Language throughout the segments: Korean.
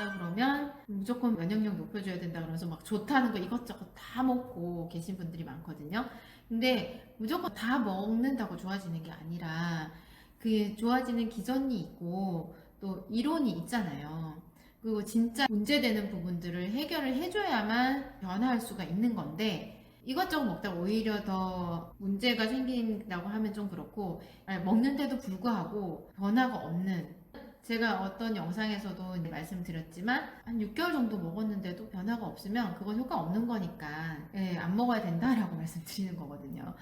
먹겠다 그러면 무조건 면역력 높여줘야 된다 그러면서 막 좋다는 거 이것저것 다 먹고 계신 분들이 많거든요. 근데 무조건 다 먹는다고 좋아지는 게 아니라 그 좋아지는 기전이 있고 또 이론이 있잖아요. 그리고 진짜 문제되는 부분들을 해결을 해줘야만 변화할 수가 있는 건데 이것저것 먹다가 오히려 더 문제가 생긴다고 하면 좀 그렇고 먹는데도 불구하고 변화가 없는 제가 어떤 영상에서도 말씀드렸지만 한 6개월 정도 먹었는데도 변화가 없으면 그건 효과 없는 거니까 안 먹어야 된다라고 말씀드리는 거거든요.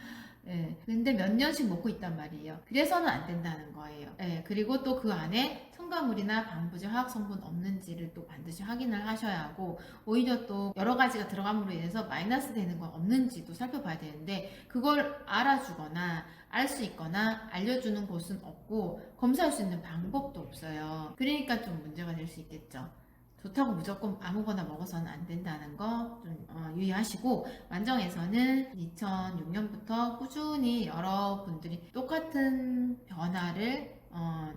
근데 몇 년씩 먹고 있단 말이에요. 그래서는 안 된다는 거예요. 그리고 또 그 안에 첨가물이나 방부제 화학 성분 없는지를 또 반드시 확인을 하셔야 하고 오히려 또 여러 가지가 들어감으로 인해서 마이너스 되는 건 없는지도 살펴봐야 되는데 그걸 알아주거나 알 수 있거나 알려주는 곳은 없고 검사할 수 있는 방법도 없어요. 그러니까 좀 문제가 될 수 있겠죠. 좋다고 무조건 아무거나 먹어서는 안 된다는 거 좀 유의하시고 만정에서는 2006년부터 꾸준히 여러분들이 똑같은 변화를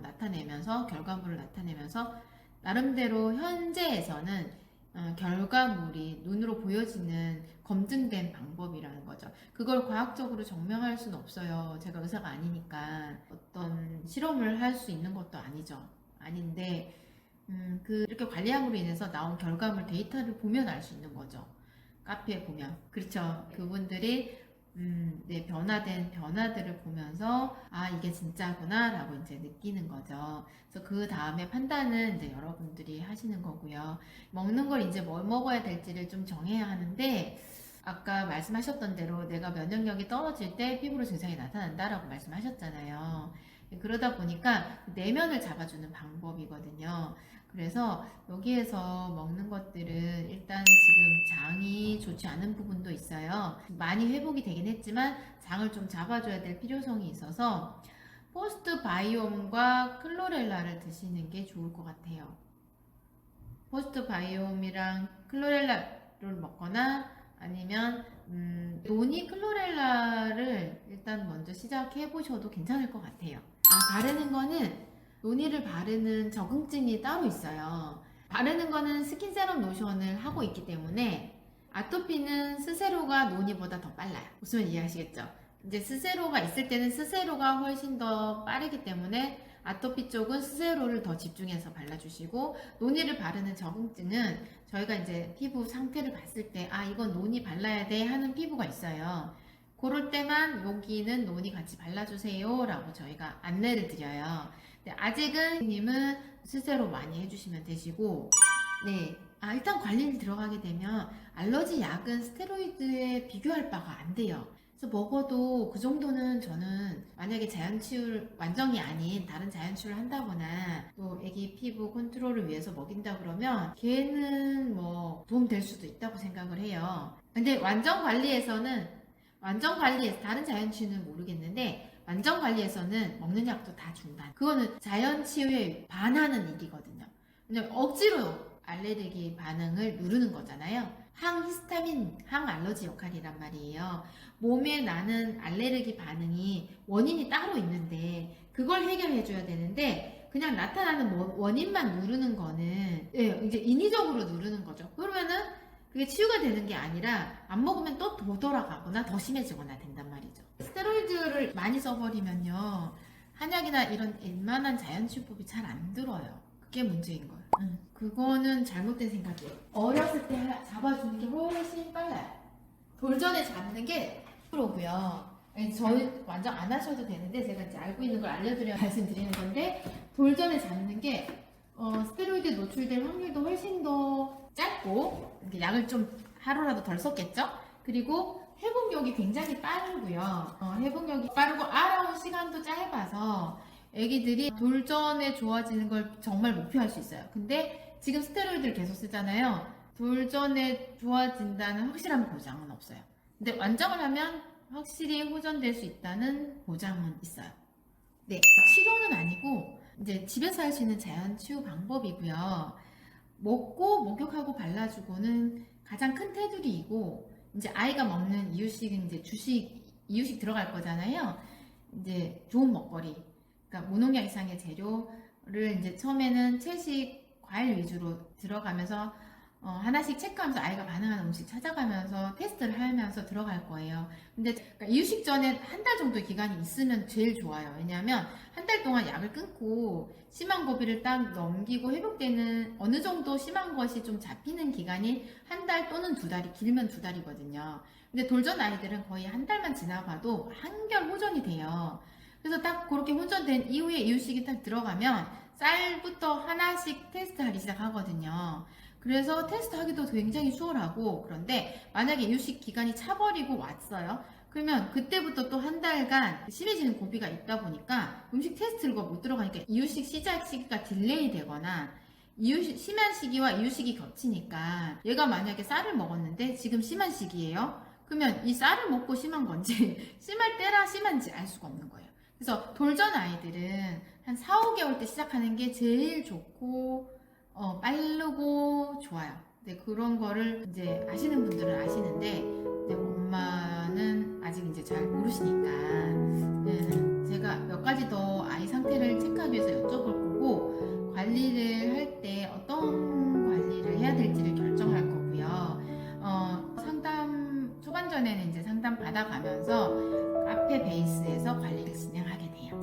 나타내면서 결과물을 나타내면서 나름대로 현재에서는 결과물이 눈으로 보여지는 검증된 방법이라는 거죠. 그걸 과학적으로 증명할 수는 없어요. 제가 의사가 아니니까 어떤 실험을 할 수 있는 것도 아니죠. 아닌데 이렇게 관리함으로 인해서 나온 결과물 데이터를 보면 알 수 있는 거죠. 카페에 보면. 그렇죠. 그분들이 네, 변화된 변화들을 보면서 아 이게 진짜구나 라고 이제 느끼는 거죠. 그래서 그 다음에 판단은 이제 여러분들이 하시는 거고요. 먹는 걸 이제 뭘 먹어야 될지를 좀 정해야 하는데 아까 말씀하셨던 대로 내가 면역력이 떨어질 때 피부로 증상이 나타난다라고 말씀하셨잖아요. 그러다 보니까 내면을 잡아주는 방법이거든요. 그래서 여기에서 먹는 것들은 일단 지금 장이 좋지 않은 부분도 있어요. 많이 회복이 되긴 했지만 장을 좀 잡아줘야 될 필요성이 있어서 포스트 바이옴과 클로렐라를 드시는 게 좋을 것 같아요. 포스트 바이옴이랑 클로렐라를 먹거나 아니면 노니 클로렐라를 일단 먼저 시작해 보셔도 괜찮을 것 같아요. 바르는 거는 노니를 바르는 적응증이 따로 있어요. 바르는 거는 스킨세럼 로션을 하고 있기 때문에 아토피는 스세로가 노니보다 더 빨라요. 무슨 이해하시겠죠? 이제 스세로가 있을 때는 스세로가 훨씬 더 빠르기 때문에 아토피 쪽은 스세로를 더 집중해서 발라주시고 노니를 바르는 적응증은 저희가 이제 피부 상태를 봤을 때 이건 노니 발라야 돼 하는 피부가 있어요. 그럴 때만 여기는 노니 같이 발라주세요 라고 저희가 안내를 드려요. 아직은 님은 스스로 많이 해주시면 되시고 네. 일단 관리를 들어가게 되면 알러지 약은 스테로이드에 비교할 바가 안 돼요. 그래서 먹어도 그 정도는 저는 만약에 자연치유를 완전히 아닌 다른 자연치유를 한다거나 또 애기 피부 컨트롤을 위해서 먹인다 그러면 걔는 뭐 도움 될 수도 있다고 생각을 해요. 근데 완전 관리에서 다른 자연치유는 모르겠는데 완전 관리에서는 먹는 약도 다 중단. 그거는 자연치유에 반하는 일이거든요. 근데 억지로 알레르기 반응을 누르는 거잖아요. 항히스타민, 항알러지 역할이란 말이에요. 몸에 나는 알레르기 반응이 원인이 따로 있는데 그걸 해결해 줘야 되는데 그냥 나타나는 원인만 누르는 거는 이제 인위적으로 누르는 거죠. 그러면은 그게 치유가 되는 게 아니라 안 먹으면 또 돌아가거나 더 심해지거나 된단 말이죠. 스테로이드를 많이 써버리면요. 한약이나 이런 웬만한 자연치유법이 잘 안 들어요. 그게 문제인 거예요. 그거는 잘못된 생각이에요. 어렸을 때 잡아주는 게 훨씬 빨라요. 돌전에 잡는 게 프로고요. 저희 완전 안 하셔도 되는데 제가 이제 알고 있는 걸 알려드려 말씀드리는 건데 돌전에 잡는 게 스테로이드에 노출될 확률도 훨씬 더 짧고 약을 좀 하루라도 덜 썼겠죠? 그리고 회복력이 굉장히 빠르고요. 회복력이 빠르고 알아온 시간도 짧아서 애기들이 돌전에 좋아지는 걸 정말 목표할 수 있어요. 근데 지금 스테로이드를 계속 쓰잖아요. 돌전에 좋아진다는 확실한 보장은 없어요. 근데 완정을 하면 확실히 호전될 수 있다는 보장은 있어요. 네, 치료는 아니고 이제 집에서 할 수 있는 자연 치유 방법이고요. 먹고 목욕하고 발라주고는 가장 큰 테두리이고 이제 아이가 먹는 이유식은 이제 이유식 들어갈 거잖아요. 이제 좋은 먹거리, 그러니까 무농약 이상의 재료를 이제 처음에는 채식 과일 위주로 들어가면서 하나씩 체크하면서 아이가 반응하는 음식 찾아가면서 테스트를 하면서 들어갈 거예요. 근데 그러니까 이유식 전에 한 달 정도 기간이 있으면 제일 좋아요. 왜냐하면 한 달 동안 약을 끊고 심한 고비를 딱 넘기고 회복되는 어느 정도 심한 것이 좀 잡히는 기간이 한 달 또는 두 달이 길면 두 달이거든요. 근데 돌전 아이들은 거의 한 달만 지나가도 한결 호전이 돼요. 그래서 딱 그렇게 호전된 이후에 이유식이 딱 들어가면 쌀부터 하나씩 테스트하기 시작하거든요. 그래서 테스트하기도 굉장히 수월하고 그런데 만약에 이유식 기간이 차버리고 왔어요. 그러면 그때부터 또 한 달간 심해지는 고비가 있다 보니까 음식 테스트가 못 들어가니까 이유식 시작 시기가 딜레이 되거나 이유식, 심한 시기와 이유식이 겹치니까 얘가 만약에 쌀을 먹었는데 지금 심한 시기예요. 그러면 이 쌀을 먹고 심한 건지 심할 때라 심한지 알 수가 없는 거예요. 그래서 돌전 아이들은 한 4, 5개월 때 시작하는 게 제일 좋고 빠르고 좋아요. 네, 그런 거를 이제 아시는 분들은 아시는데 이제 엄마는 아직 이제 잘 모르시니까 제가 몇 가지 더 아이 상태를 체크하기 위해서 여쭤볼 거고 관리를 할 때 어떤 관리를 해야 될지를 결정할 거고요. 상담 초반 전에는 이제 상담 받아가면서 카페 베이스에서 관리를 진행하게 돼요.